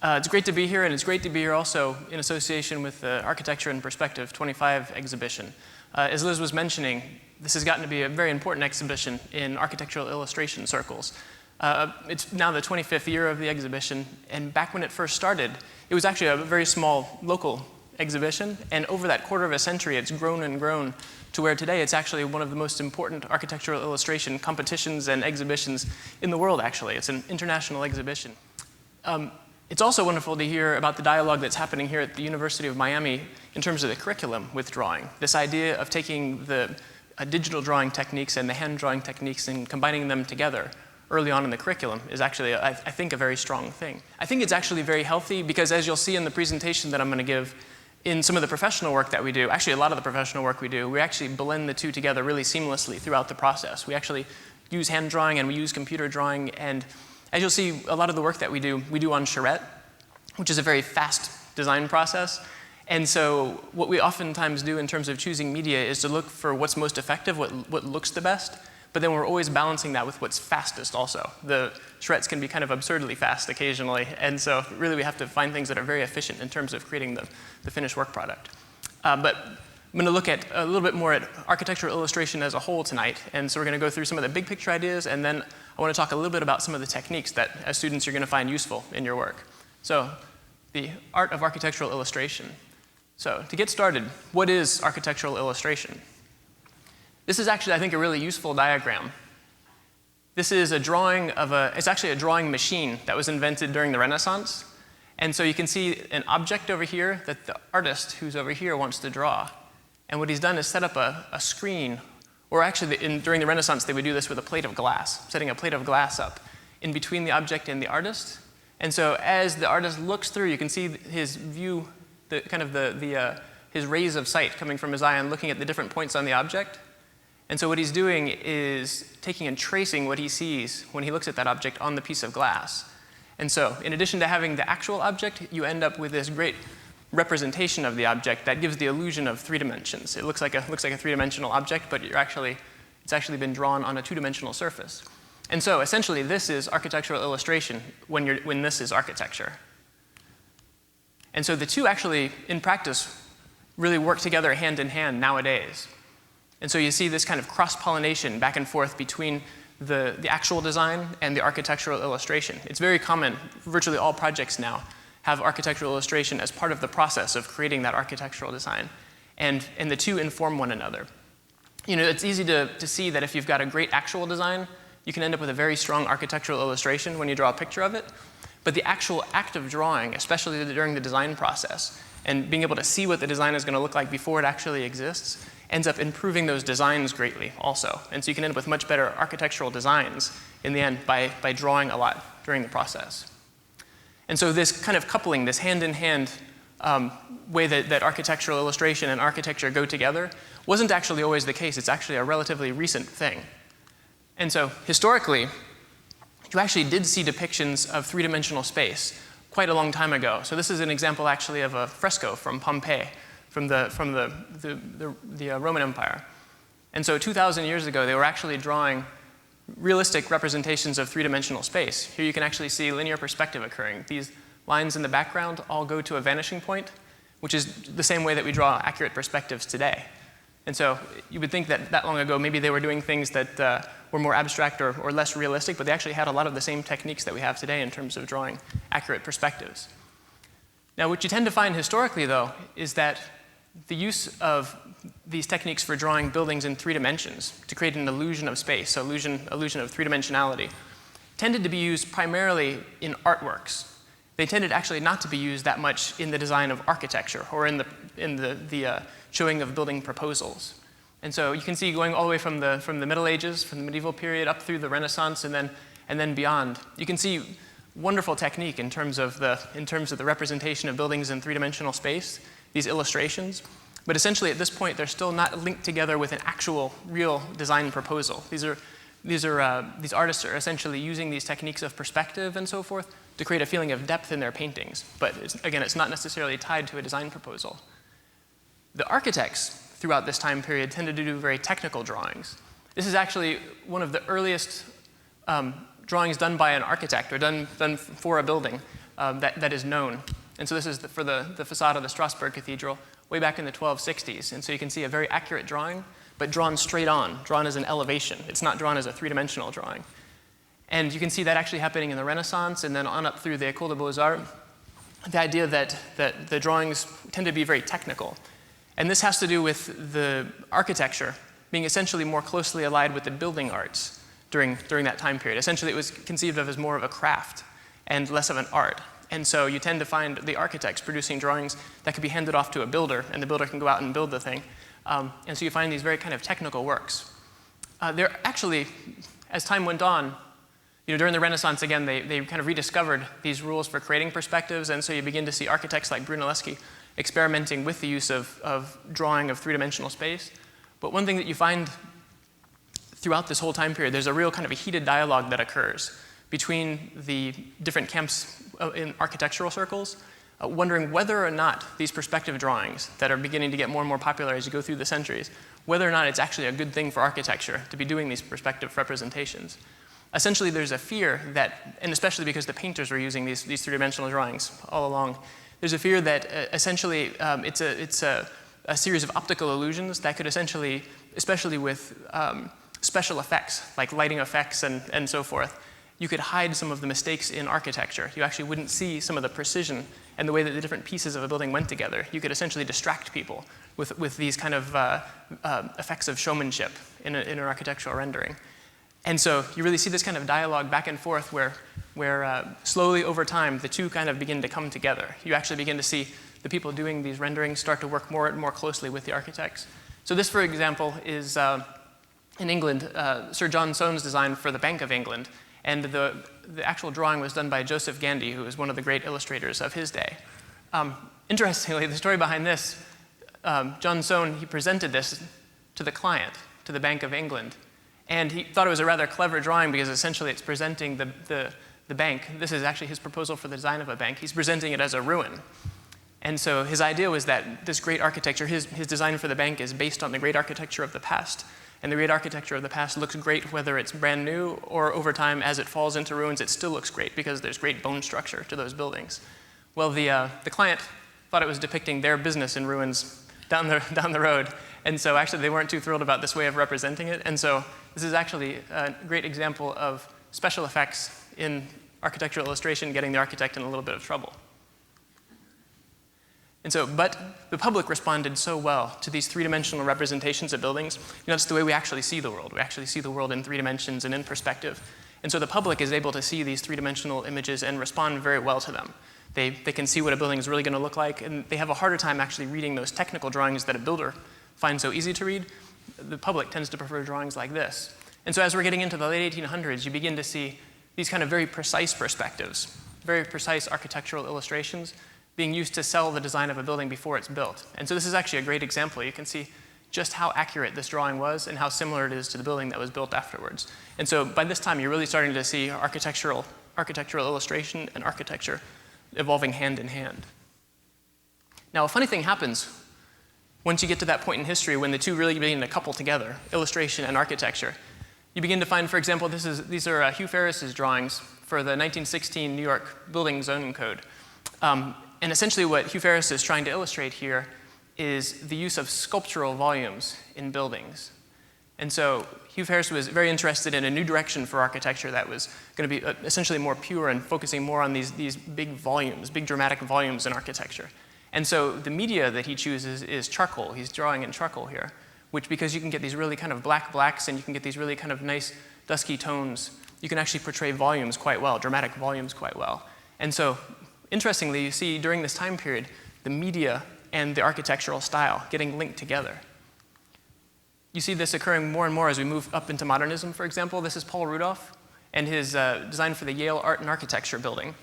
It's great to be here, and it's great to be here also in association with the Architecture in Perspective 25 exhibition. As Liz was mentioning, this has gotten to be a very important exhibition in architectural illustration circles. It's now the 25th year of the exhibition, and back when it first started, it was actually a very small local exhibition, and over that quarter of a century, it's grown and grown to where today it's actually one of the most important architectural illustration competitions and exhibitions in the world, actually. It's an international exhibition. It's also wonderful to hear about the dialogue that's happening here at the University of Miami in terms of the curriculum with drawing. This idea of taking the digital drawing techniques and the hand drawing techniques and combining them together early on in the curriculum is actually, I think, a very strong thing. I think it's actually very healthy because, as you'll see in the presentation that I'm going to give, in some of the professional work that we do, actually a lot of the professional work we do, we actually blend the two together really seamlessly throughout the process. We actually use hand drawing and we use computer drawing, and as you'll see, a lot of the work that we do on charrette, which is a very fast design process. And so what we oftentimes do in terms of choosing media is to look for what's most effective, what looks the best, but then we're always balancing that with what's fastest also. The charrettes can be kind of absurdly fast occasionally, and so really we have to find things that are very efficient in terms of creating the finished work product. But I'm going to look at a little bit more at architectural illustration as a whole tonight, and so we're going to go through some of the big picture ideas, and then I want to talk a little bit about some of the techniques that, as students, you're going to find useful in your work. So, the art of architectural illustration. So, to get started, what is architectural illustration? This is actually, I think, a really useful diagram. This is a drawing of it's actually a drawing machine that was invented during the Renaissance. And so you can see an object over here that the artist who's over here wants to draw. And what he's done is set up a screen, or actually during the Renaissance they would do this with a plate of glass, setting a plate of glass up in between the object and the artist. And so as the artist looks through, you can see his view, his rays of sight coming from his eye and looking at the different points on the object. And so what he's doing is taking and tracing what he sees when he looks at that object on the piece of glass. And so in addition to having the actual object, you end up with this great representation of the object that gives the illusion of 3 dimensions. It looks like a 3-dimensional object, but it's actually been drawn on a 2-dimensional surface. And so essentially this is architectural illustration when this is architecture. And so the two actually, in practice, really work together hand in hand nowadays. And so you see this kind of cross-pollination back and forth between the actual design and the architectural illustration. It's very common, virtually all projects now have architectural illustration as part of the process of creating that architectural design. And the two inform one another. You know, it's easy to see that if you've got a great actual design, you can end up with a very strong architectural illustration when you draw a picture of it. But the actual act of drawing, especially during the design process, and being able to see what the design is going to look like before it actually exists, ends up improving those designs greatly also. And so you can end up with much better architectural designs in the end by drawing a lot during the process. And so this kind of coupling, this hand-in-hand way that architectural illustration and architecture go together wasn't actually always the case. It's actually a relatively recent thing. And so historically, you actually did see depictions of 3-dimensional space quite a long time ago. So this is an example actually of a fresco from Pompeii, from the Roman Empire. And so 2,000 years ago, they were actually drawing realistic representations of 3-dimensional space. Here you can actually see linear perspective occurring. These lines in the background all go to a vanishing point, which is the same way that we draw accurate perspectives today. And so you would think that long ago, maybe they were doing things that were more abstract or less realistic, but they actually had a lot of the same techniques that we have today in terms of drawing accurate perspectives. Now, what you tend to find historically, though, is that the use of these techniques for drawing buildings in 3 dimensions to create an illusion of space, so illusion of 3-dimensionality, tended to be used primarily in artworks. They tended actually not to be used that much in the design of architecture or in the showing of building proposals. And so you can see going all the way from the Middle Ages, from the medieval period up through the Renaissance and then beyond, you can see wonderful technique in terms of the representation of buildings in 3-dimensional space, these illustrations. But essentially at this point, they're still not linked together with an actual real design proposal. These artists are essentially using these techniques of perspective and so forth to create a feeling of depth in their paintings. But again, it's not necessarily tied to a design proposal. The architects throughout this time period tended to do very technical drawings. This is actually one of the earliest drawings done by an architect or done for a building that is known. And so this is for the facade of the Strasbourg Cathedral way back in the 1260s. And so you can see a very accurate drawing, but drawn straight on, drawn as an elevation. It's not drawn as a three-dimensional drawing. And you can see that actually happening in the Renaissance and then on up through the École des Beaux-Arts. The idea that the drawings tend to be very technical. And this has to do with the architecture being essentially more closely allied with the building arts during that time period. Essentially, it was conceived of as more of a craft and less of an art. And so you tend to find the architects producing drawings that could be handed off to a builder, and the builder can go out and build the thing. And so you find these very kind of technical works. They're actually, as time went on, during the Renaissance, again, they kind of rediscovered these rules for creating perspectives, and so you begin to see architects like Brunelleschi experimenting with the use of drawing of three-dimensional space. But one thing that you find throughout this whole time period, there's a real kind of a heated dialogue that occurs between the different camps in architectural circles, wondering whether or not these perspective drawings that are beginning to get more and more popular as you go through the centuries, whether or not it's actually a good thing for architecture to be doing these perspective representations. Essentially, there's a fear that, and especially because the painters were using these three-dimensional drawings all along, there's a fear that essentially it's a series of optical illusions that could essentially, especially with special effects, like lighting effects and so forth, you could hide some of the mistakes in architecture. You actually wouldn't see some of the precision and the way that the different pieces of a building went together. You could essentially distract people with these kind of effects of showmanship in an architectural rendering. And so you really see this kind of dialogue back and forth where slowly over time, the two kind of begin to come together. You actually begin to see the people doing these renderings start to work more and more closely with the architects. So this, for example, is in England, Sir John Soane's design for the Bank of England. And the actual drawing was done by Joseph Gandy, who was one of the great illustrators of his day. Interestingly, the story behind this, John Soane, he presented this to the client, to the Bank of England. And he thought it was a rather clever drawing because essentially it's presenting the bank. This is actually his proposal for the design of a bank. He's presenting it as a ruin. And so his idea was that this great architecture, his design for the bank is based on the great architecture of the past. And the great architecture of the past looks great whether it's brand new or over time as it falls into ruins, it still looks great because there's great bone structure to those buildings. Well, the client thought it was depicting their business in ruins down the road. And so actually they weren't too thrilled about this way of representing it. And so this is actually a great example of special effects in architectural illustration getting the architect in a little bit of trouble. And so, but the public responded so well to these three-dimensional representations of buildings. That's the way we actually see the world. We actually see the world in 3 dimensions and in perspective. And so the public is able to see these three-dimensional images and respond very well to them. They can see what a building is really going to look like, and they have a harder time actually reading those technical drawings that a builder finds so easy to read. The public tends to prefer drawings like this. And so as we're getting into the late 1800s, you begin to see these kind of very precise perspectives, very precise architectural illustrations being used to sell the design of a building before it's built. And so this is actually a great example. You can see just how accurate this drawing was and how similar it is to the building that was built afterwards. And so by this time, you're really starting to see architectural illustration and architecture evolving hand in hand. Now, a funny thing happens once you get to that point in history when the two really begin to couple together, illustration and architecture. You begin to find, for example, these are Hugh Ferris's drawings for the 1916 New York Building Zoning Code. And essentially what Hugh Ferris is trying to illustrate here is the use of sculptural volumes in buildings. And so Hugh Ferris was very interested in a new direction for architecture that was going to be essentially more pure and focusing more on these big volumes, big dramatic volumes in architecture. And so the media that he chooses is charcoal. He's drawing in charcoal here, which because you can get these really kind of black blacks and you can get these really kind of nice dusky tones, you can actually portray volumes quite well, dramatic volumes quite well. And so interestingly, you see during this time period, the media and the architectural style getting linked together. You see this occurring more and more as we move up into modernism, for example. This is Paul Rudolph and his design for the Yale Art and Architecture building.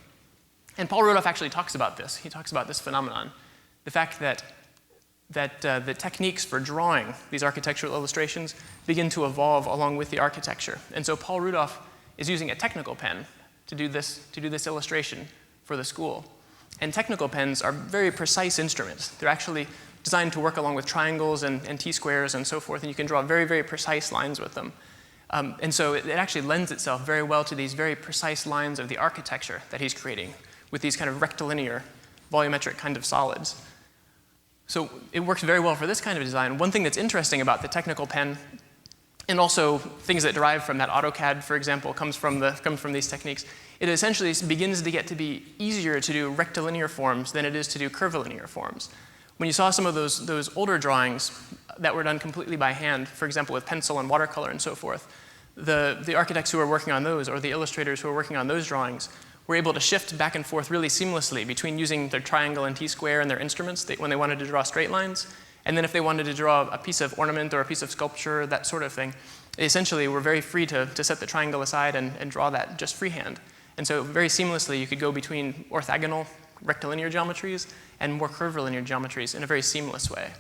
And Paul Rudolph actually talks about this. He talks about this phenomenon, the fact that the techniques for drawing these architectural illustrations begin to evolve along with the architecture. And so Paul Rudolph is using a technical pen to do this illustration for the school. And technical pens are very precise instruments. They're actually designed to work along with triangles and T-squares and so forth, and you can draw very, very precise lines with them. And so it actually lends itself very well to these very precise lines of the architecture that he's creating with these kind of rectilinear, volumetric kind of solids. So it works very well for this kind of design. One thing that's interesting about the technical pen, and also things that derive from that AutoCAD, for example, comes from these techniques, it essentially begins to get to be easier to do rectilinear forms than it is to do curvilinear forms. When you saw some of those older drawings that were done completely by hand, for example, with pencil and watercolor and so forth, the architects who were working on those, or the illustrators who were working on those drawings, were able to shift back and forth really seamlessly between using their triangle and T-square and their instruments when they wanted to draw straight lines, and then if they wanted to draw a piece of ornament or a piece of sculpture, that sort of thing, they essentially were very free to set the triangle aside and draw that just freehand. And so very seamlessly you could go between orthogonal rectilinear geometries and more curvilinear geometries in a very seamless way.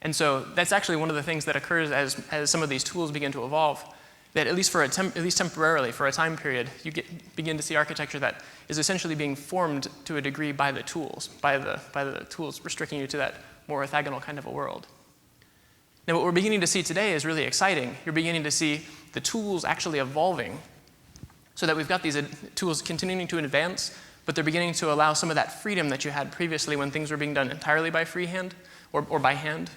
And so that's actually one of the things that occurs as some of these tools begin to evolve, that at least temporarily, for a time period, you begin to see architecture that is essentially being formed to a degree by the tools restricting you to that more orthogonal kind of a world. Now what we're beginning to see today is really exciting. You're beginning to see the tools actually evolving so that we've got these tools continuing to advance, but they're beginning to allow some of that freedom that you had previously when things were being done entirely by freehand or by hand.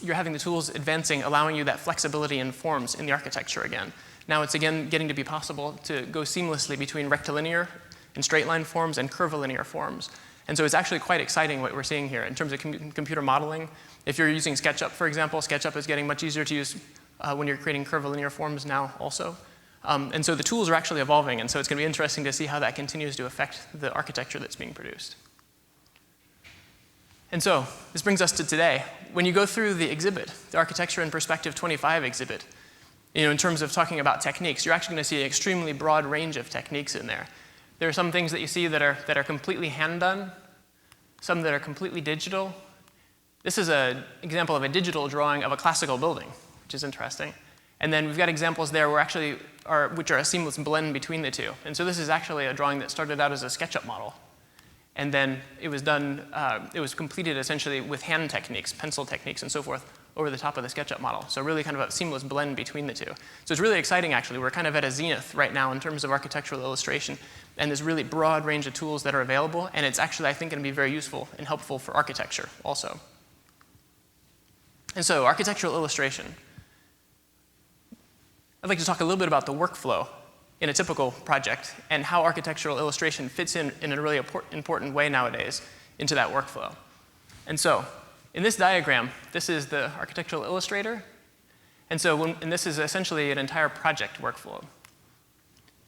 You're having the tools advancing, allowing you that flexibility in forms in the architecture again. Now it's again getting to be possible to go seamlessly between rectilinear and straight line forms and curvilinear forms. And so it's actually quite exciting what we're seeing here in terms of computer modeling. If you're using SketchUp, for example, SketchUp is getting much easier to use when you're creating curvilinear forms now also. And so the tools are actually evolving, and so it's going to be interesting to see how that continues to affect the architecture that's being produced. And so this brings us to today. When you go through the exhibit, the Architecture in Perspective 25 exhibit, in terms of talking about techniques, you're actually going to see an extremely broad range of techniques in there. There are some things that you see that are completely hand done, some that are completely digital. This is an example of a digital drawing of a classical building, which is interesting. And then we've got examples there which are a seamless blend between the two. And so this is actually a drawing that started out as a SketchUp model. And then it was completed essentially with hand techniques, pencil techniques and so forth, over the top of the SketchUp model. So really kind of a seamless blend between the two. So it's really exciting actually. We're kind of at a zenith right now in terms of architectural illustration. And there's really broad range of tools that are available. And it's actually, I think, going to be very useful and helpful for architecture also. And so architectural illustration. I'd like to talk a little bit about the workflow in a typical project and how architectural illustration fits in a really important way nowadays into that workflow. And so in this diagram, this is the architectural illustrator. And so and this is essentially an entire project workflow.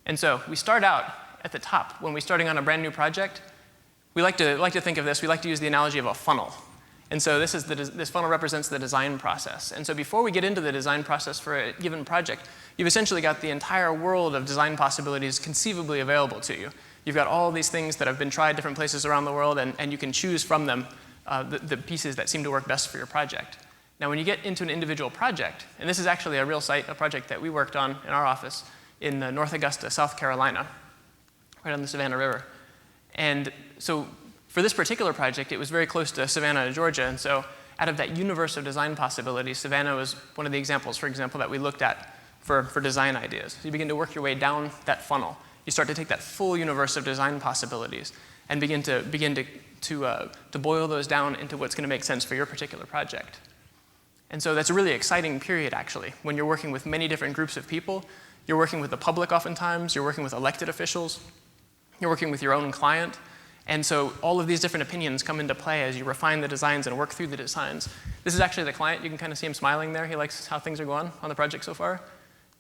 And so we start out at the top. When we're starting on a brand new project, we like to think of this, we like to use the analogy of a funnel. And so this funnel represents the design process. And so before we get into the design process for a given project, you've essentially got the entire world of design possibilities conceivably available to you. You've got all these things that have been tried different places around the world, and you can choose from them the pieces that seem to work best for your project. Now when you get into an individual project, and this is actually a real site, a project that we worked on in our office in North Augusta, South Carolina, right on the Savannah River. And so for this particular project, it was very close to Savannah, Georgia, and so out of that universe of design possibilities, Savannah was one of the examples, for example, that we looked at for design ideas. So you begin to work your way down that funnel. You start to take that full universe of design possibilities and begin to boil those down into what's going to make sense for your particular project. And so that's a really exciting period, actually, when you're working with many different groups of people. You're working with the public oftentimes. You're working with elected officials. You're working with your own client. And so all of these different opinions come into play as you refine the designs and work through the designs. This is actually the client. You can kind of see him smiling there. He likes how things are going on the project so far.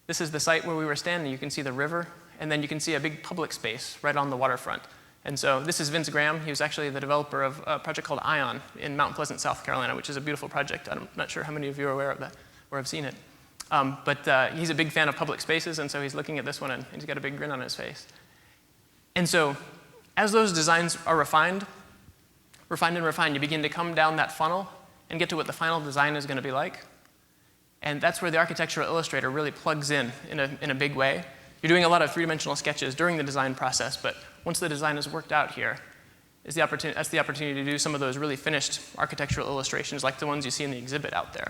This is the site where we were standing. You can see the river, and then you can see a big public space right on the waterfront. And so this is Vince Graham. He was actually the developer of a project called Ion in Mount Pleasant, South Carolina, which is a beautiful project. I'm not sure how many of you are aware of that or have seen it. But he's a big fan of public spaces, and so he's looking at this one, and he's got a big grin on his face. And so as those designs are refined, you begin to come down that funnel and get to what the final design is going to be like. And that's where the architectural illustrator really plugs in a big way. You're doing a lot of three-dimensional sketches during the design process, but once the design is worked out here, that's the opportunity to do some of those really finished architectural illustrations like the ones you see in the exhibit out there.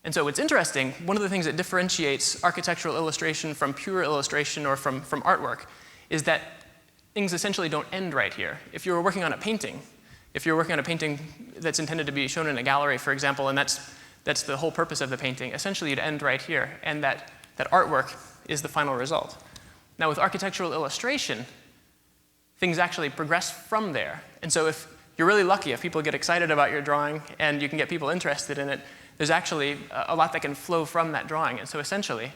And so what's interesting, one of the things that differentiates architectural illustration from pure illustration or from artwork is that things essentially don't end right here. If you were working on a painting, if you're working on a painting that's intended to be shown in a gallery, for example, and that's the whole purpose of the painting, essentially you'd end right here, and that artwork is the final result. Now with architectural illustration, things actually progress from there. And so if you're really lucky, if people get excited about your drawing and you can get people interested in it, there's actually a lot that can flow from that drawing. And so essentially,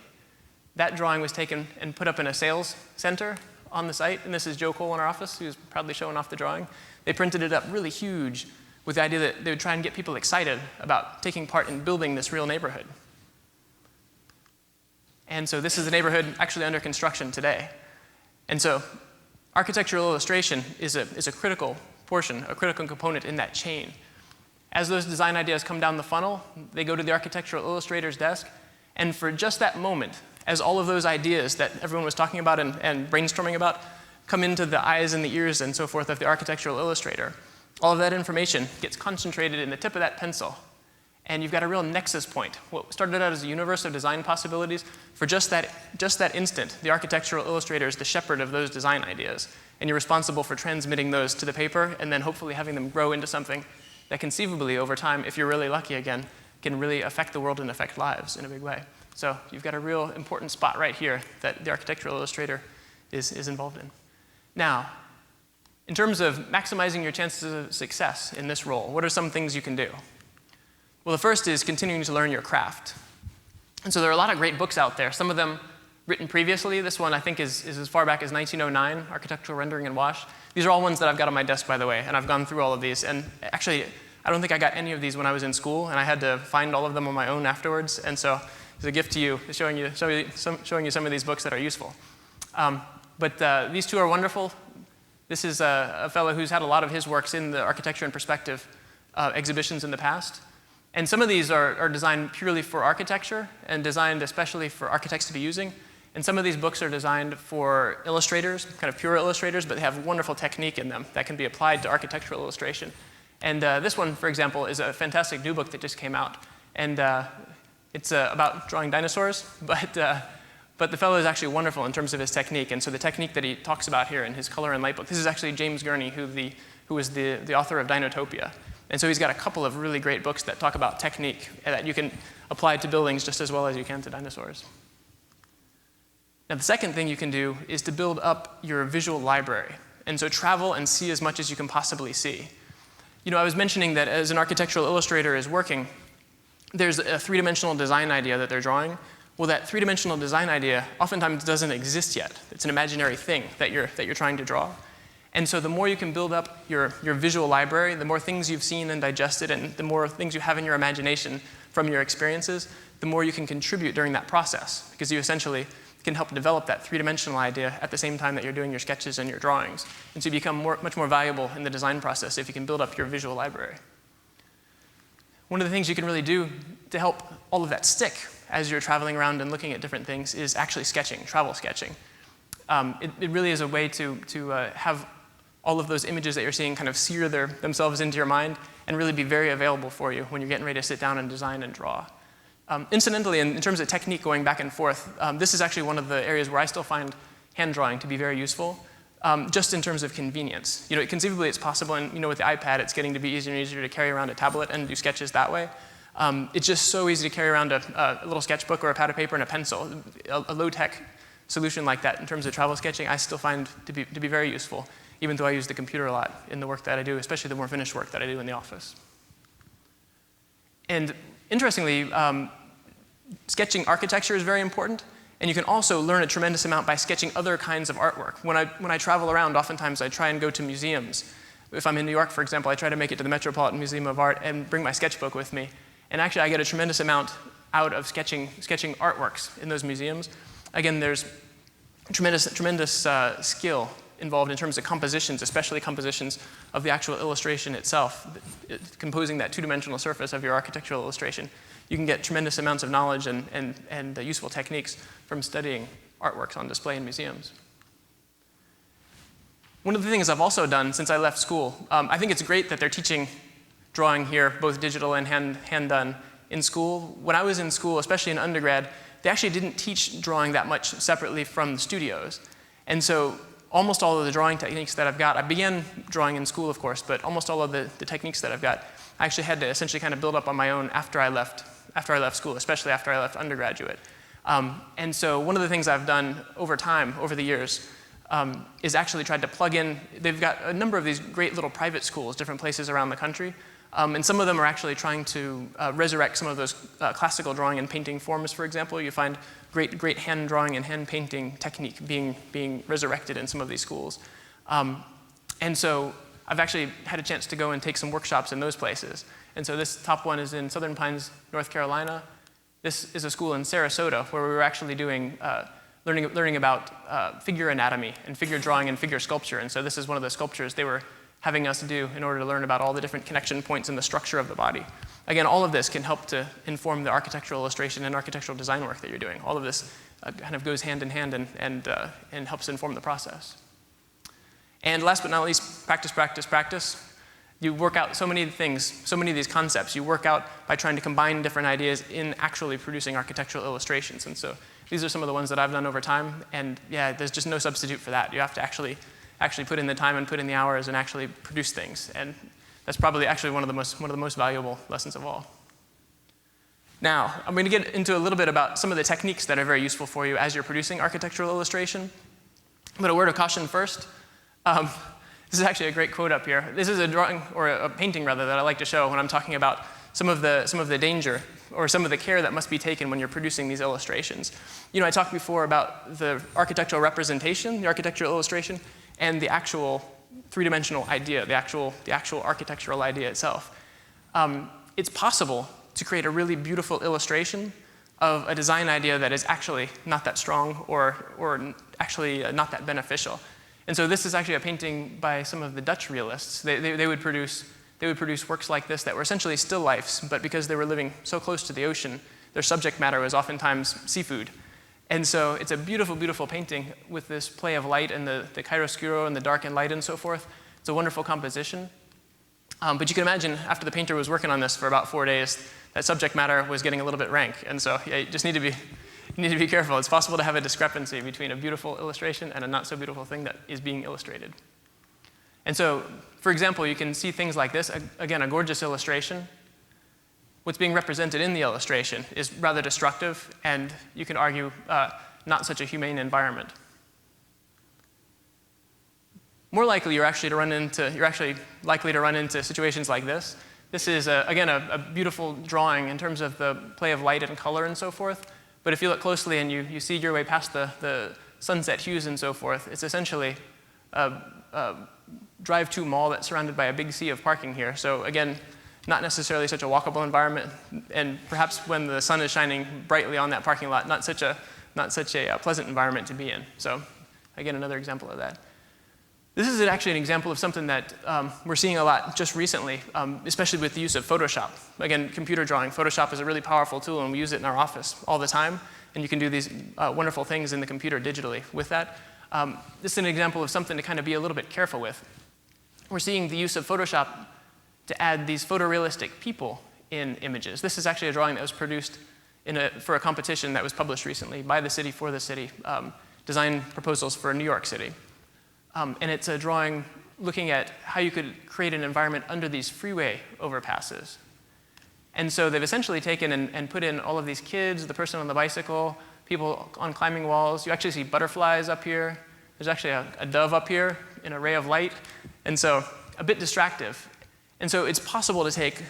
that drawing was taken and put up in a sales center on the site. And this is Joe Kohl in our office, who's proudly showing off the drawing. They printed it up really huge with the idea that they would try and get people excited about taking part in building this real neighborhood. And so this is the neighborhood actually under construction today. And so architectural illustration is a critical portion, a critical component in that chain. As those design ideas come down the funnel, they go to the architectural illustrator's desk, and for just that moment, as all of those ideas that everyone was talking about and brainstorming about come into the eyes and the ears and so forth of the architectural illustrator, all of that information gets concentrated in the tip of that pencil, and you've got a real nexus point. What started out as a universe of design possibilities, for just that instant, the architectural illustrator is the shepherd of those design ideas, and you're responsible for transmitting those to the paper and then hopefully having them grow into something that conceivably over time, if you're really lucky again, can really affect the world and affect lives in a big way. So you've got a real important spot right here that the architectural illustrator is involved in. Now, in terms of maximizing your chances of success in this role, what are some things you can do? Well, the first is continuing to learn your craft. And so there are a lot of great books out there, some of them written previously. This one I think is as far back as 1909, Architectural Rendering and Wash. These are all ones that I've got on my desk, by the way, and I've gone through all of these. And actually, I don't think I got any of these when I was in school, and I had to find all of them on my own afterwards. And so it's a gift to you, showing you some of these books that are useful. But these two are wonderful. This is a fellow who's had a lot of his works in the Architecture in Perspective exhibitions in the past. And some of these are designed purely for architecture and designed especially for architects to be using. And some of these books are designed for illustrators, kind of pure illustrators, but they have wonderful technique in them that can be applied to architectural illustration. And this one, for example, is a fantastic new book that just came out. And it's about drawing dinosaurs, but the fellow is actually wonderful in terms of his technique. And so the technique that he talks about here in his color and light book, this is actually James Gurney, who was the author of Dinotopia. And so he's got a couple of really great books that talk about technique that you can apply to buildings just as well as you can to dinosaurs. Now, the second thing you can do is to build up your visual library. And so travel and see as much as you can possibly see. You know, I was mentioning that as an architectural illustrator is working, there's a three-dimensional design idea that they're drawing. Well, that three-dimensional design idea oftentimes doesn't exist yet. It's an imaginary thing that you're trying to draw. And so the more you can build up your visual library, the more things you've seen and digested, and the more things you have in your imagination from your experiences, the more you can contribute during that process, because you essentially can help develop that three-dimensional idea at the same time that you're doing your sketches and your drawings. And so you become much more valuable in the design process if you can build up your visual library. One of the things you can really do to help all of that stick as you're traveling around and looking at different things is actually sketching, travel sketching. It really is a way to have all of those images that you're seeing kind of sear themselves into your mind and really be very available for you when you're getting ready to sit down and design and draw. Incidentally, in terms of technique going back and forth, this is actually one of the areas where I still find hand drawing to be very useful, just in terms of convenience. You know, conceivably it's possible, and you know, with the iPad, it's getting to be easier and easier to carry around a tablet and do sketches that way. It's just so easy to carry around a little sketchbook or a pad of paper and a pencil. A low-tech solution like that in terms of travel sketching, I still find to be very useful, even though I use the computer a lot in the work that I do, especially the more finished work that I do in the office. And interestingly, sketching architecture is very important, and you can also learn a tremendous amount by sketching other kinds of artwork. When I travel around, oftentimes I try and go to museums. If I'm in New York, for example, I try to make it to the Metropolitan Museum of Art and bring my sketchbook with me. And actually, I get a tremendous amount out of sketching artworks in those museums. Again, there's tremendous skill involved in terms of compositions, especially compositions of the actual illustration itself, composing that two-dimensional surface of your architectural illustration. You can get tremendous amounts of knowledge and useful techniques from studying artworks on display in museums. One of the things I've also done since I left school, I think it's great that they're teaching drawing here, both digital and hand done, in school. When I was in school, especially in undergrad, they actually didn't teach drawing that much separately from the studios. And so almost all of the drawing techniques that I've got, I began drawing in school, of course, but almost all of the techniques that I've got, I actually had to essentially kind of build up on my own after I left school, especially after I left undergraduate. And so one of the things I've done over time, over the years, is actually tried to plug in. They've got a number of these great little private schools, different places around the country, and some of them are actually trying to resurrect some of those classical drawing and painting forms, for example. You find great hand drawing and hand painting technique being resurrected in some of these schools. And so I've actually had a chance to go and take some workshops in those places. And so this top one is in Southern Pines, North Carolina. This is a school in Sarasota where we were actually doing learning about figure anatomy and figure drawing and figure sculpture. And so this is one of the sculptures they were having us do in order to learn about all the different connection points in the structure of the body. Again, all of this can help to inform the architectural illustration and architectural design work that you're doing. All of this kind of goes hand in hand and helps inform the process. And last but not least, practice, practice, practice. You work out so many things, so many of these concepts, you work out by trying to combine different ideas in actually producing architectural illustrations. And so these are some of the ones that I've done over time, and yeah, there's just no substitute for that. You have to actually put in the time and put in the hours and actually produce things. And that's probably actually one of the most valuable lessons of all. Now, I'm going to get into a little bit about some of the techniques that are very useful for you as you're producing architectural illustration. But a word of caution first. This is actually a great quote up here. This is a drawing, or a painting rather, that I like to show when I'm talking about some of the danger or some of the care that must be taken when you're producing these illustrations. You know, I talked before about the architectural representation, the architectural illustration, and the actual three-dimensional idea, the actual architectural idea itself. It's possible to create a really beautiful illustration of a design idea that is actually not that strong or actually not that beneficial. And so this is actually a painting by some of the Dutch realists. They would produce works like this that were essentially still lifes, but because they were living so close to the ocean, their subject matter was oftentimes seafood. And so it's a beautiful, beautiful painting with this play of light and the chiaroscuro and the dark and light and so forth. It's a wonderful composition. But you can imagine after the painter was working on this for about 4 days, that subject matter was getting a little bit rank. And so yeah, you just need to be careful. It's possible to have a discrepancy between a beautiful illustration and a not so beautiful thing that is being illustrated. And so, for example, you can see things like this. Again, a gorgeous illustration. What's being represented in the illustration is rather destructive, and you can argue not such a humane environment. More likely, you're actually likely to run into situations like this. This is, again, a beautiful drawing in terms of the play of light and color and so forth. But if you look closely and you see your way past the sunset hues and so forth, it's essentially a drive-to mall that's surrounded by a big sea of parking here. So again, not necessarily such a walkable environment, and perhaps when the sun is shining brightly on that parking lot, not such a pleasant environment to be in. So again, another example of that. This is actually an example of something that we're seeing a lot just recently, especially with the use of Photoshop. Again, computer drawing. Photoshop is a really powerful tool, and we use it in our office all the time. And you can do these wonderful things in the computer digitally with that. This is an example of something to kind of be a little bit careful with. We're seeing the use of Photoshop to add these photorealistic people in images. This is actually a drawing that was produced for a competition that was published recently by the city for the city, design proposals for New York City. And it's a drawing looking at how you could create an environment under these freeway overpasses. And so they've essentially taken and put in all of these kids, the person on the bicycle, people on climbing walls. You actually see butterflies up here. There's actually a dove up here in a ray of light. And so a bit distractive. And so it's possible to take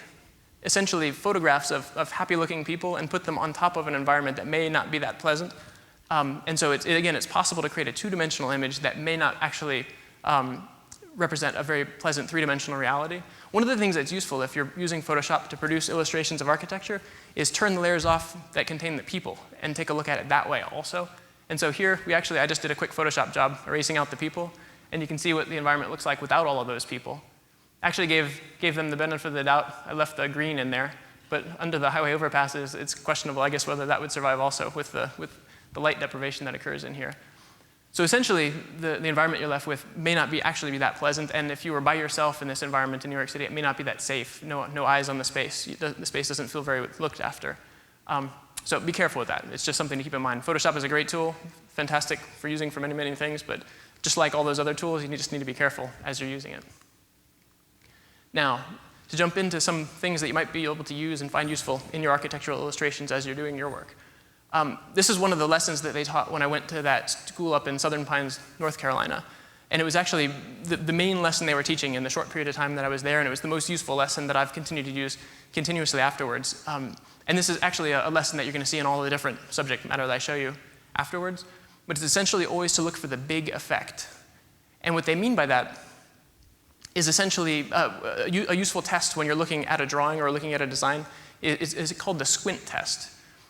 essentially photographs of happy-looking people and put them on top of an environment that may not be that pleasant. And so it's possible to create a two-dimensional image that may not actually represent a very pleasant three-dimensional reality. One of the things that's useful if you're using Photoshop to produce illustrations of architecture is turn the layers off that contain the people and take a look at it that way also. And so here, I just did a quick Photoshop job erasing out the people, and you can see what the environment looks like without all of those people. Actually gave them the benefit of the doubt. I left the green in there, but under the highway overpasses, it's questionable, I guess, whether that would survive also with the light deprivation that occurs in here. So essentially, the environment you're left with may not actually be that pleasant, and if you were by yourself in this environment in New York City, it may not be that safe. No eyes on the space. The space doesn't feel very looked after. So be careful with that. It's just something to keep in mind. Photoshop is a great tool, fantastic for using for many, many things, but just like all those other tools, you just need to be careful as you're using it. Now, to jump into some things that you might be able to use and find useful in your architectural illustrations as you're doing your work. This is one of the lessons that they taught when I went to that school up in Southern Pines, North Carolina. And it was actually the main lesson they were teaching in the short period of time that I was there, and it was the most useful lesson that I've continued to use continuously afterwards. And this is actually a lesson that you're going to see in all the different subject matter that I show you afterwards. But it's essentially always to look for the big effect. And what they mean by that is essentially a useful test when you're looking at a drawing or looking at a design is called the squint test.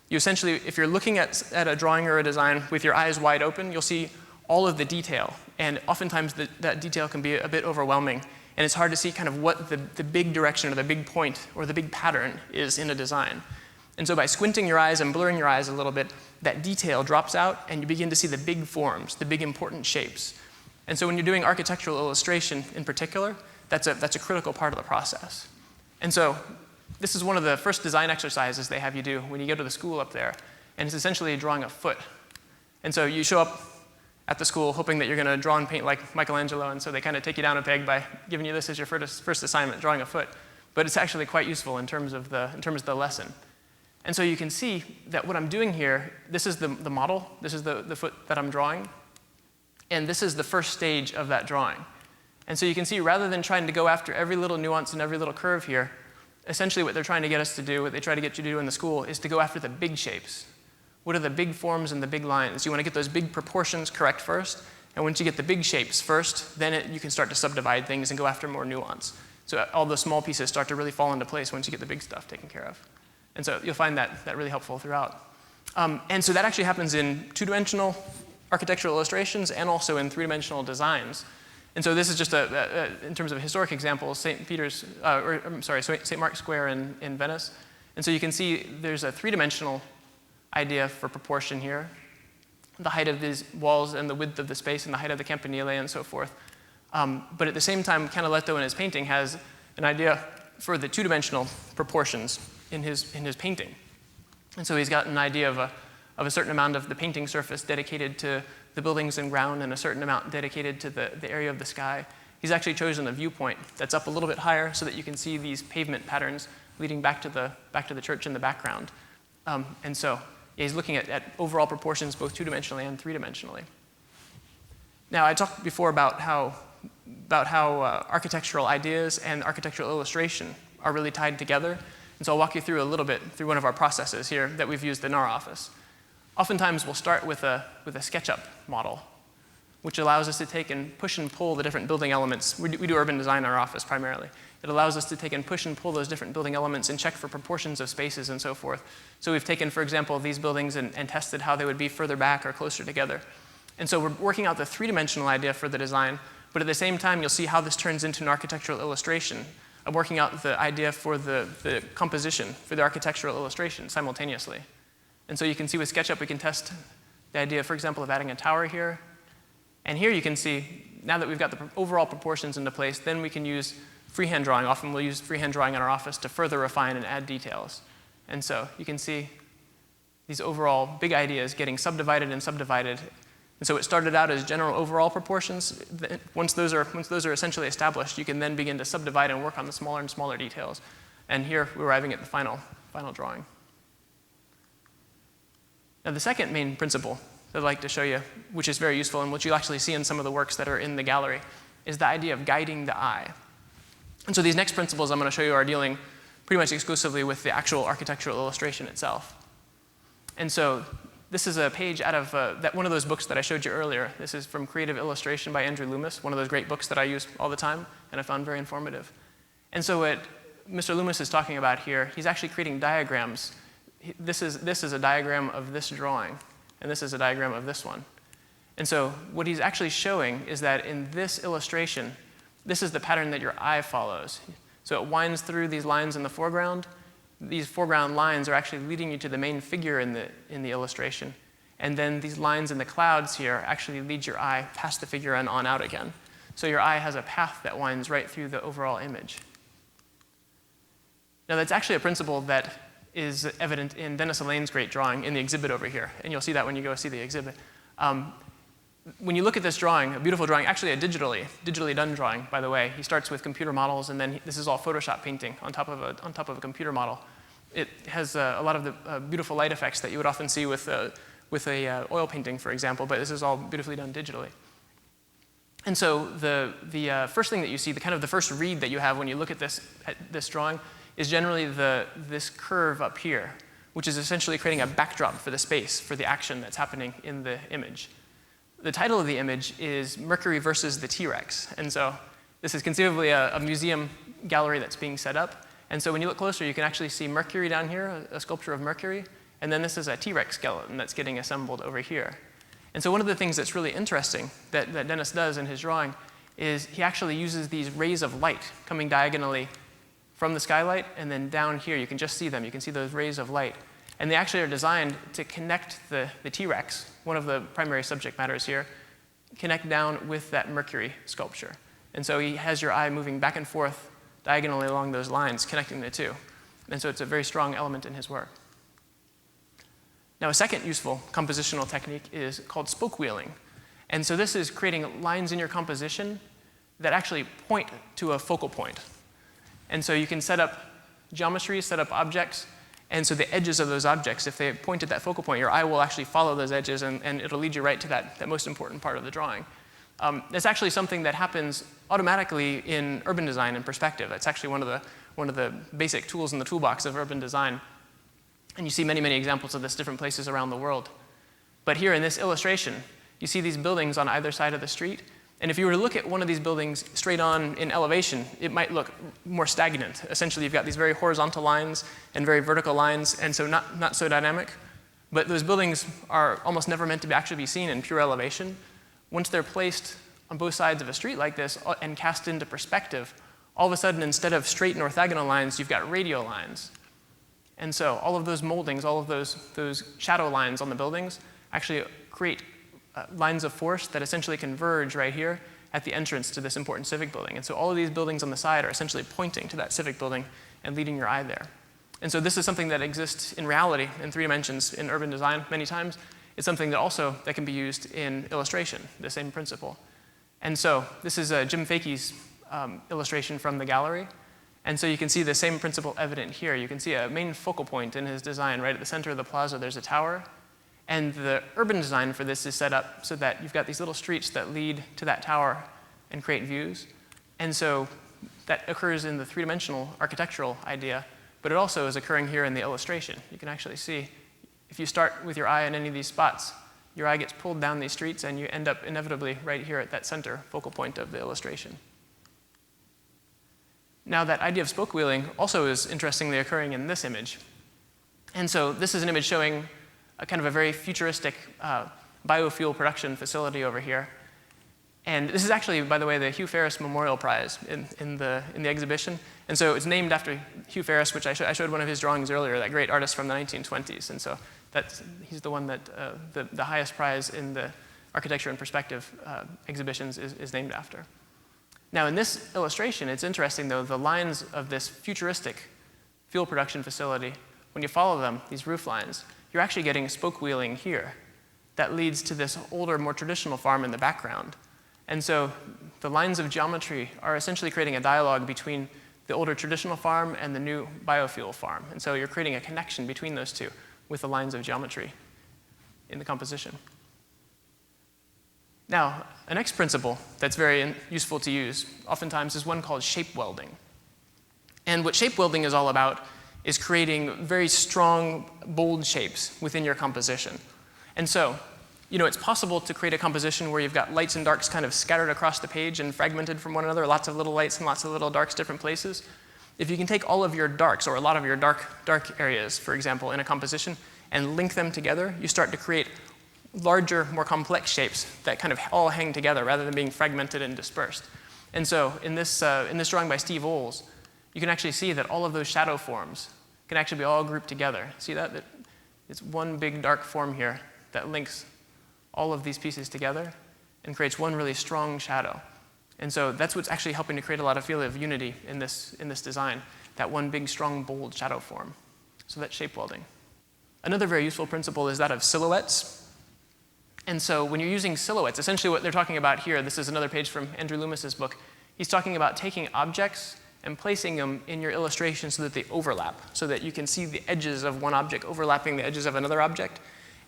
You essentially, if you're looking at a drawing or a design with your eyes wide open, you'll see all of the detail. And oftentimes that detail can be a bit overwhelming. And it's hard to see kind of what the big direction or the big point or the big pattern is in a design. And so by squinting your eyes and blurring your eyes a little bit, that detail drops out and you begin to see the big forms, the big important shapes. And so when you're doing architectural illustration in particular, that's a critical part of the process. And so this is one of the first design exercises they have you do when you go to the school up there. And it's essentially drawing a foot. And so you show up at the school hoping that you're going to draw and paint like Michelangelo, and so they kind of take you down a peg by giving you this as your first assignment, drawing a foot. But it's actually quite useful in terms of the lesson. And so you can see that what I'm doing here, this is the model, this is the foot that I'm drawing, and this is the first stage of that drawing. And so you can see rather than trying to go after every little nuance and every little curve here, essentially what they're trying to get us to do, what they try to get you to do in the school, is to go after the big shapes. What are the big forms and the big lines? You want to get those big proportions correct first, and once you get the big shapes first, then you can start to subdivide things and go after more nuance. So all the small pieces start to really fall into place once you get the big stuff taken care of. And so you'll find that really helpful throughout. And so that actually happens in two-dimensional architectural illustrations and also in three-dimensional designs. And so this is just in terms of historic examples, St. Mark's Square in Venice. And so you can see there's a three-dimensional idea for proportion here, the height of these walls and the width of the space and the height of the campanile and so forth. But at the same time, Canaletto in his painting has an idea for the two-dimensional proportions in his painting. And so he's got an idea of a certain amount of the painting surface dedicated to the buildings and ground and a certain amount dedicated to the area of the sky. He's actually chosen a viewpoint that's up a little bit higher so that you can see these pavement patterns leading back to the church in the background. And so he's looking at overall proportions both two-dimensionally and three-dimensionally. Now, I talked before about how architectural ideas and architectural illustration are really tied together. And so I'll walk you through a little bit through one of our processes here that we've used in our office. Oftentimes, we'll start with a SketchUp model, which allows us to take and push and pull the different building elements. We do urban design in our office primarily. It allows us to take and push and pull those different building elements and check for proportions of spaces and so forth. So we've taken, for example, these buildings and tested how they would be further back or closer together. And so we're working out the three-dimensional idea for the design, but at the same time, you'll see how this turns into an architectural illustration. I'm working out the idea for the composition for the architectural illustration simultaneously. And so you can see with SketchUp, we can test the idea, for example, of adding a tower here. And here you can see, now that we've got the overall proportions into place, then we can use freehand drawing. Often we'll use freehand drawing in our office to further refine and add details. And so you can see these overall big ideas getting subdivided and subdivided. And so it started out as general overall proportions. Once those are essentially established, you can then begin to subdivide and work on the smaller and smaller details. And here we're arriving at the final drawing. Now the second main principle that I'd like to show you, which is very useful and which you'll actually see in some of the works that are in the gallery, is the idea of guiding the eye. And so these next principles I'm going to show you are dealing pretty much exclusively with the actual architectural illustration itself. And so this is a page out of one of those books that I showed you earlier. This is from Creative Illustration by Andrew Loomis, one of those great books that I use all the time and I found very informative. And so what Mr. Loomis is talking about here, he's actually creating diagrams. This is a diagram of this drawing, and this is a diagram of this one. And so what he's actually showing is that in this illustration, this is the pattern that your eye follows. So it winds through these lines in the foreground. These foreground lines are actually leading you to the main figure in the illustration. And then these lines in the clouds here actually lead your eye past the figure and on out again. So your eye has a path that winds right through the overall image. Now that's actually a principle that is evident in Dennis Alain's great drawing in the exhibit over here. And you'll see that when you go see the exhibit. When you look at this drawing, a beautiful drawing, actually a digitally done drawing, by the way. He starts with computer models, and then this is all Photoshop painting on top of a computer model. It has a lot of the beautiful light effects that you would often see with a oil painting, for example, but this is all beautifully done digitally. And so the first thing that you see, the first read that you have when you look at this drawing is generally this curve up here, which is essentially creating a backdrop for the space, for the action that's happening in the image. The title of the image is Mercury versus the T-Rex. And so this is conceivably a museum gallery that's being set up. And so when you look closer, you can actually see Mercury down here, a sculpture of Mercury. And then this is a T-Rex skeleton that's getting assembled over here. And so one of the things that's really interesting that Dennis does in his drawing is he actually uses these rays of light coming diagonally from the skylight, and then down here, you can just see them. You can see those rays of light. And they actually are designed to connect the T-Rex, one of the primary subject matters here, connect down with that Mercury sculpture. And so he has your eye moving back and forth diagonally along those lines, connecting the two. And so it's a very strong element in his work. Now, a second useful compositional technique is called spoke wheeling. And so this is creating lines in your composition that actually point to a focal point. And so you can set up geometries, set up objects, and so the edges of those objects, if they point at that focal point, your eye will actually follow those edges, and it'll lead you right to that most important part of the drawing. It's actually something that happens automatically in urban design and perspective. That's actually one of the basic tools in the toolbox of urban design. And you see many, many examples of this different places around the world. But here in this illustration, you see these buildings on either side of the street. And if you were to look at one of these buildings straight on in elevation, it might look more stagnant. Essentially, you've got these very horizontal lines and very vertical lines, and so not so dynamic. But those buildings are almost never meant to actually be seen in pure elevation. Once they're placed on both sides of a street like this and cast into perspective, all of a sudden, instead of straight and orthogonal lines, you've got radial lines. And so all of those moldings, all of those shadow lines on the buildings actually create lines of force that essentially converge right here at the entrance to this important civic building. And so all of these buildings on the side are essentially pointing to that civic building and leading your eye there. And so this is something that exists in reality in 3 dimensions in urban design many times. It's something that can be used in illustration, the same principle. And so this is Jim Fakey's illustration from the gallery. And so you can see the same principle evident here. You can see a main focal point in his design. Right at the center of the plaza, there's a tower. And the urban design for this is set up so that you've got these little streets that lead to that tower and create views. And so that occurs in the 3-dimensional architectural idea, but it also is occurring here in the illustration. You can actually see, if you start with your eye on any of these spots, your eye gets pulled down these streets and you end up inevitably right here at that center focal point of the illustration. Now, that idea of spoke wheeling also is interestingly occurring in this image. And so this is an image showing a kind of a very futuristic biofuel production facility over here. And this is actually, by the way, the Hugh Ferris Memorial Prize in the exhibition. And so it's named after Hugh Ferris, which I showed one of his drawings earlier, that great artist from the 1920s. And so he's the one that the highest prize in the Architecture and Perspective exhibitions is named after. Now, in this illustration, it's interesting, though, the lines of this futuristic fuel production facility, when you follow them, these roof lines, you're actually getting spoke wheeling here. That leads to this older, more traditional farm in the background. And so the lines of geometry are essentially creating a dialogue between the older traditional farm and the new biofuel farm. And so you're creating a connection between those two with the lines of geometry in the composition. Now, a next principle that's very useful to use oftentimes is one called shape welding. And what shape welding is all about is creating very strong, bold shapes within your composition. And so, it's possible to create a composition where you've got lights and darks kind of scattered across the page and fragmented from one another, lots of little lights and lots of little darks, different places. If you can take all of your darks, or a lot of your dark areas, for example, in a composition, and link them together, you start to create larger, more complex shapes that kind of all hang together rather than being fragmented and dispersed. And so in this drawing by Steve Oles, you can actually see that all of those shadow forms can actually be all grouped together. See that? It's one big dark form here that links all of these pieces together and creates one really strong shadow. And so that's what's actually helping to create a lot of feel of unity in this design, that one big, strong, bold shadow form. So that's shape welding. Another very useful principle is that of silhouettes. And so when you're using silhouettes, essentially what they're talking about here, this is another page from Andrew Loomis's book, he's talking about taking objects and placing them in your illustration so that they overlap, so that you can see the edges of one object overlapping the edges of another object.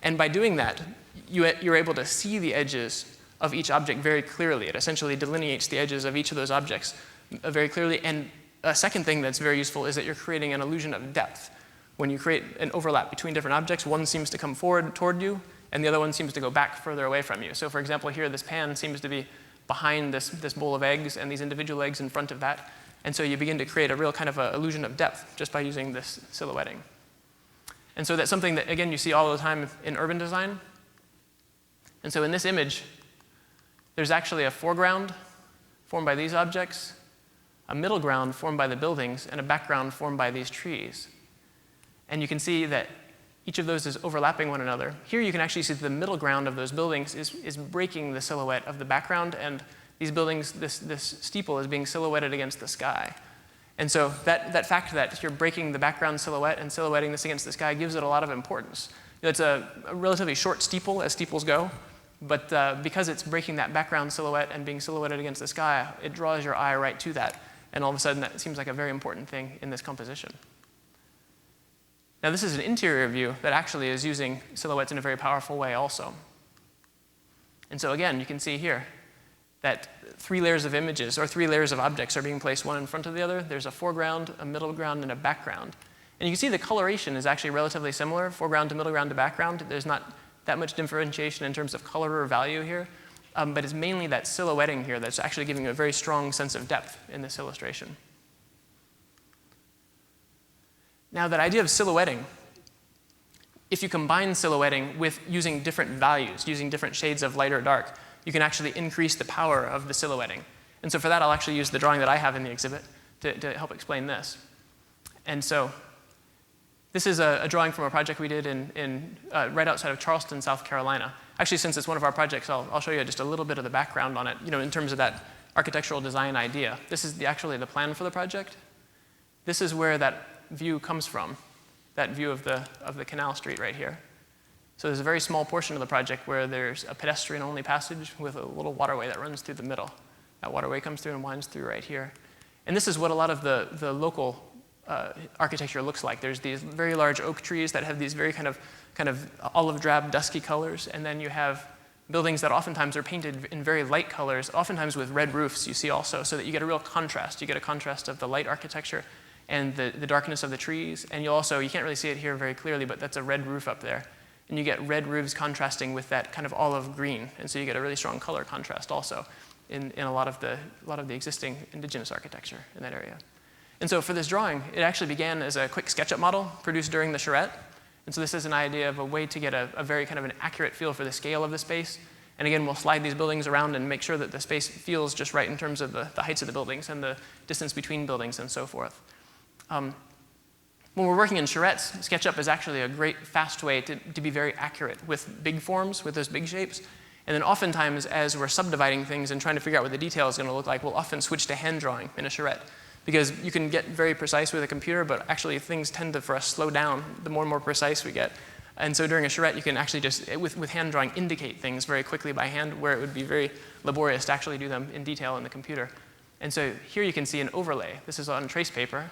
And by doing that, you're able to see the edges of each object very clearly. It essentially delineates the edges of each of those objects very clearly. And a second thing that's very useful is that you're creating an illusion of depth. When you create an overlap between different objects, one seems to come forward toward you, and the other one seems to go back further away from you. So for example, here, this pan seems to be behind this bowl of eggs, and these individual eggs in front of that. And so you begin to create a real kind of a illusion of depth just by using this silhouetting. And so that's something that, again, you see all the time in urban design. And so in this image, there's actually a foreground formed by these objects, a middle ground formed by the buildings, and a background formed by these trees. And you can see that each of those is overlapping one another. Here you can actually see that the middle ground of those buildings is breaking the silhouette of the background, and these buildings, this steeple is being silhouetted against the sky. And so that fact that you're breaking the background silhouette and silhouetting this against the sky gives it a lot of importance. It's a relatively short steeple, as steeples go, but because it's breaking that background silhouette and being silhouetted against the sky, it draws your eye right to that. And all of a sudden, that seems like a very important thing in this composition. Now, this is an interior view that actually is using silhouettes in a very powerful way also. And so again, you can see here that 3 layers of images, or 3 layers of objects, are being placed one in front of the other. There's a foreground, a middle ground, and a background. And you can see the coloration is actually relatively similar, foreground to middle ground to background. There's not that much differentiation in terms of color or value here, but it's mainly that silhouetting here that's actually giving you a very strong sense of depth in this illustration. Now, that idea of silhouetting, if you combine silhouetting with using different values, using different shades of light or dark, you can actually increase the power of the silhouetting. And so for that, I'll actually use the drawing that I have in the exhibit to help explain this. And so this is a drawing from a project we did right outside of Charleston, South Carolina. Actually, since it's one of our projects, I'll show you just a little bit of the background on it, in terms of that architectural design idea. This is actually the plan for the project. This is where that view comes from, that view of the canal street right here. So there's a very small portion of the project where there's a pedestrian-only passage with a little waterway that runs through the middle. That waterway comes through and winds through right here. And this is what a lot of the local architecture looks like. There's these very large oak trees that have these very kind of olive drab, dusky colors, and then you have buildings that oftentimes are painted in very light colors, oftentimes with red roofs, you see also, so that you get a real contrast. You get a contrast of the light architecture and the darkness of the trees. And you can't really see it here very clearly, but that's a red roof up there. And you get red roofs contrasting with that kind of olive green. And so you get a really strong color contrast also in a lot of the existing indigenous architecture in that area. And so for this drawing, it actually began as a quick SketchUp model produced during the charrette. And so this is an idea of a way to get a very kind of an accurate feel for the scale of the space. And again, we'll slide these buildings around and make sure that the space feels just right in terms of the heights of the buildings and the distance between buildings and so forth. When we're working in charrettes, SketchUp is actually a great, fast way to be very accurate with big forms, with those big shapes. And then oftentimes, as we're subdividing things and trying to figure out what the detail is going to look like, we'll often switch to hand drawing in a charrette. Because you can get very precise with a computer, but actually things tend to, for us, slow down the more and more precise we get. And so during a charrette, you can actually just, with hand drawing, indicate things very quickly by hand, where it would be very laborious to actually do them in detail in the computer. And so here you can see an overlay. This is on trace paper.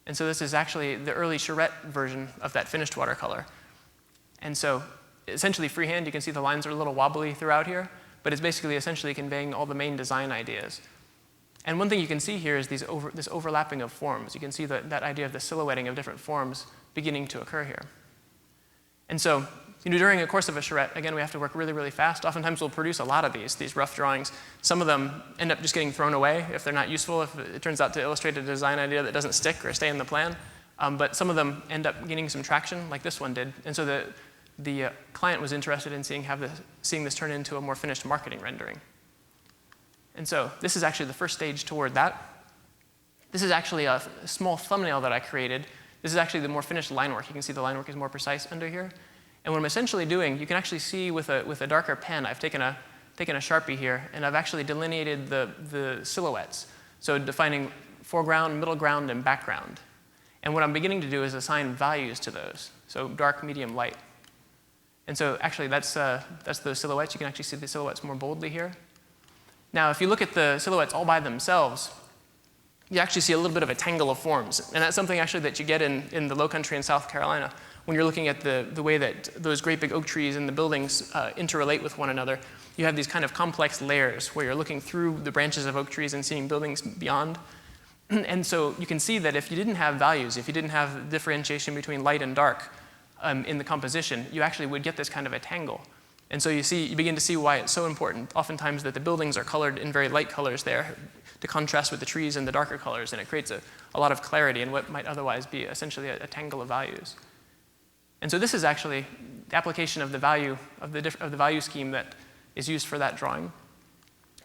And so this is actually the early charrette version of that finished watercolor. And so essentially freehand, you can see the lines are a little wobbly throughout here, but it's basically essentially conveying all the main design ideas. And one thing you can see here is this overlapping of forms. You can see that idea of the silhouetting of different forms beginning to occur here. And so during the course of a charrette, again, we have to work really, really fast. Oftentimes we'll produce a lot of these rough drawings. Some of them end up just getting thrown away if they're not useful, if it turns out to illustrate a design idea that doesn't stick or stay in the plan. But some of them end up gaining some traction, like this one did. And so the client was interested in seeing this turn into a more finished marketing rendering. And so this is actually the first stage toward that. This is actually a small thumbnail that I created. This is actually the more finished line work. You can see the line work is more precise under here. And what I'm essentially doing, you can actually see with a darker pen, I've taken a Sharpie here, and I've actually delineated the silhouettes. So defining foreground, middle ground, and background. And what I'm beginning to do is assign values to those. So dark, medium, light. And so actually that's those silhouettes. You can actually see the silhouettes more boldly here. Now, if you look at the silhouettes all by themselves, you actually see a little bit of a tangle of forms. And that's something actually that you get in the low country in South Carolina. When you're looking at the way that those great big oak trees and the buildings interrelate with one another, you have these kind of complex layers where you're looking through the branches of oak trees and seeing buildings beyond. And so you can see that if you didn't have values, if you didn't have differentiation between light and dark in the composition, you actually would get this kind of a tangle. And so you begin to see why it's so important oftentimes that the buildings are colored in very light colors there to contrast with the trees and the darker colors, and it creates a lot of clarity in what might otherwise be essentially a tangle of values. And so this is actually the application of the value of the value scheme that is used for that drawing.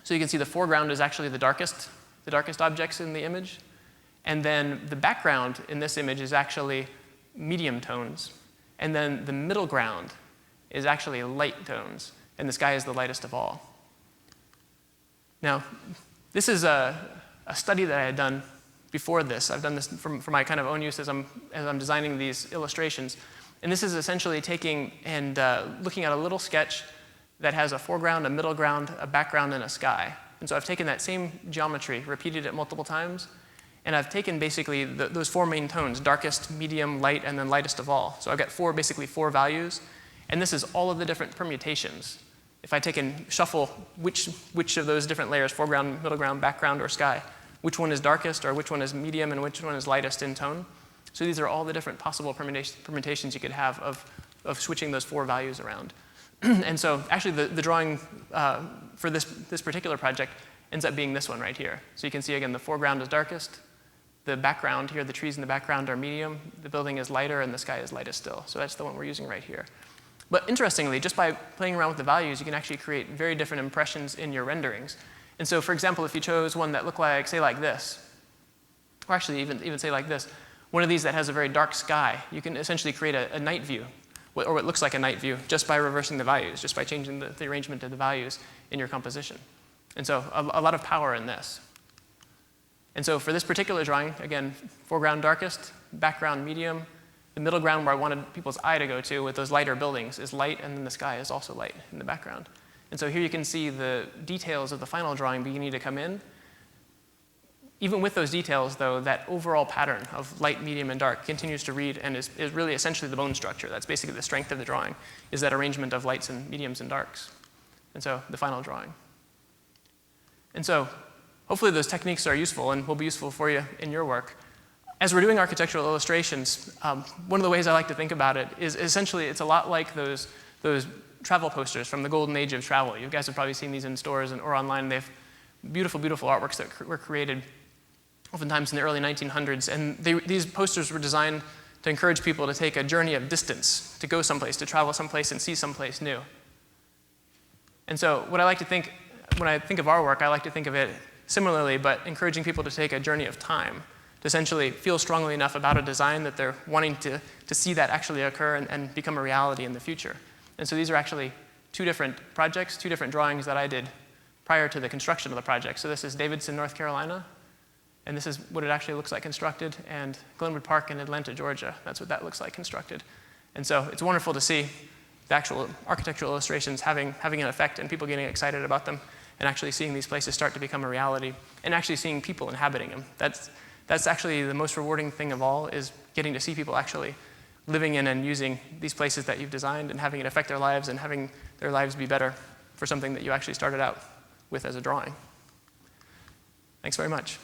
So you can see the foreground is actually the darkest objects in the image, and then the background in this image is actually medium tones, and then the middle ground is actually light tones, and the sky is the lightest of all. Now, this is a study that I had done before this. I've done this for my kind of own use as I'm designing these illustrations. And this is essentially taking and looking at a little sketch that has a foreground, a middle ground, a background, and a sky. And so I've taken that same geometry, repeated it multiple times, and I've taken basically those four main tones, darkest, medium, light, and then lightest of all. So I've got basically four values, and this is all of the different permutations. If I take and shuffle which of those different layers, foreground, middle ground, background, or sky, which one is darkest, or which one is medium, and which one is lightest in tone. So these are all the different possible permutations you could have of switching those four values around. And so actually the drawing for this particular project ends up being this one right here. So you can see again the foreground is darkest, the background here, the trees in the background are medium, the building is lighter, and the sky is lightest still. So that's the one we're using right here. But interestingly, just by playing around with the values, you can actually create very different impressions in your renderings. And so for example, if you chose one that looked like, say like this, or actually even say like this, one of these that has a very dark sky, you can essentially create a night view, or what looks like a night view, just by reversing the values, just by changing the arrangement of the values in your composition. And so a lot of power in this. And so for this particular drawing, again, foreground darkest, background medium, the middle ground where I wanted people's eye to go to with those lighter buildings is light, and then the sky is also light in the background. And so here you can see the details of the final drawing beginning to come in. Even with those details, though, that overall pattern of light, medium, and dark continues to read and is really essentially the bone structure. That's basically the strength of the drawing, is that arrangement of lights and mediums and darks. And so the final drawing. And so hopefully those techniques are useful and will be useful for you in your work. As we're doing architectural illustrations, one of the ways I like to think about it is essentially it's a lot like those travel posters from the golden age of travel. You guys have probably seen these in stores or online. They have beautiful, beautiful artworks that were created oftentimes in the early 1900s. And these posters were designed to encourage people to take a journey of distance, to go someplace, to travel someplace and see someplace new. And so what I like to think, when I think of our work, I like to think of it similarly, but encouraging people to take a journey of time, to essentially feel strongly enough about a design that they're wanting to see that actually occur and become a reality in the future. And so these are actually two different projects, two different drawings that I did prior to the construction of the project. So this is Davidson, North Carolina, and this is what it actually looks like constructed, and Glenwood Park in Atlanta, Georgia. That's what that looks like constructed. And so it's wonderful to see the actual architectural illustrations having an effect and people getting excited about them and actually seeing these places start to become a reality and actually seeing people inhabiting them. That's actually the most rewarding thing of all, is getting to see people actually living in and using these places that you've designed and having it affect their lives and having their lives be better for something that you actually started out with as a drawing. Thanks very much.